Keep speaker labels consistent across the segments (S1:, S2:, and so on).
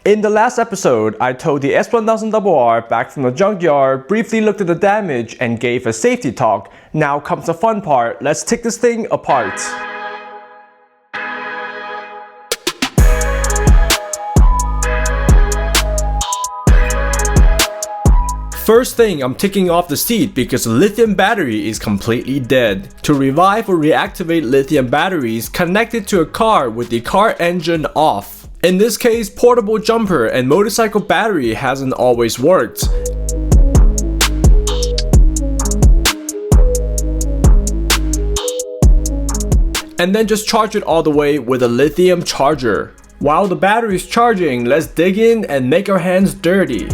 S1: In the last episode, I towed the S1000RR back from the junkyard, briefly looked at the damage, and gave a safety talk. Now comes the fun part. Let's take this thing apart. First thing, I'm taking off the seat because the lithium battery is completely dead. To revive or reactivate lithium batteries, connect it to a car with the car engine off. In this case, portable jumper and motorcycle battery hasn't always worked. And then just charge it all the way with a lithium charger. While the battery is charging, let's dig in and make our hands dirty.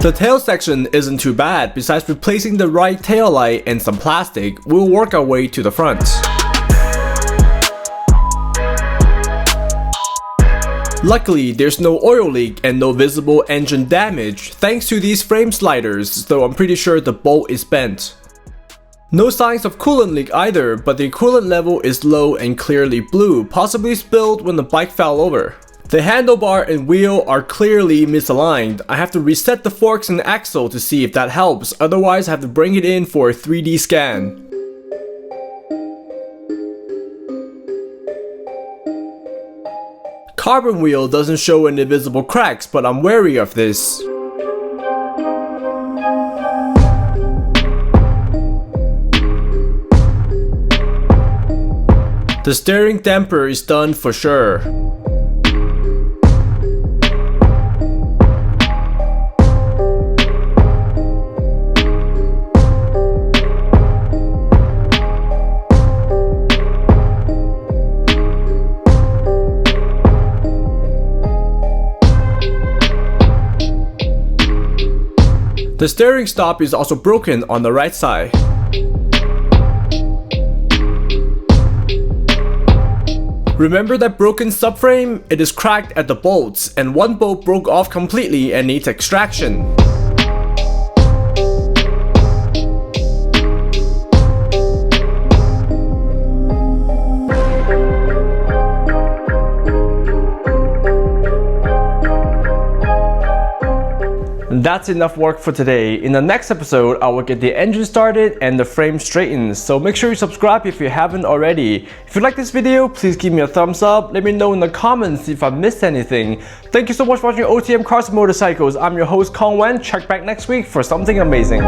S1: The tail section isn't too bad. Besides replacing the right tail light and some plastic, we'll work our way to the front. Luckily, there's no oil leak and no visible engine damage thanks to these frame sliders, though I'm pretty sure the bolt is bent. No signs of coolant leak either, but the coolant level is low and clearly blue, possibly spilled when the bike fell over. The handlebar and wheel are clearly misaligned. I have to reset the forks and axle to see if that helps, otherwise I have to bring it in for a 3D scan. Carbon wheel doesn't show any visible cracks, but I'm wary of this. The steering damper is done for sure. The steering stop is also broken on the right side. Remember that broken subframe? It is cracked at the bolts, and one bolt broke off completely and needs extraction. That's enough work for today. In the next episode, I will get the engine started and the frame straightened, so make sure you subscribe if you haven't already. If you like this video, please give me a thumbs up. Let me know in the comments if I missed anything. Thank you so much for watching OTM Cars and Motorcycles. I'm your host Kong Wen. Check back next week for something amazing.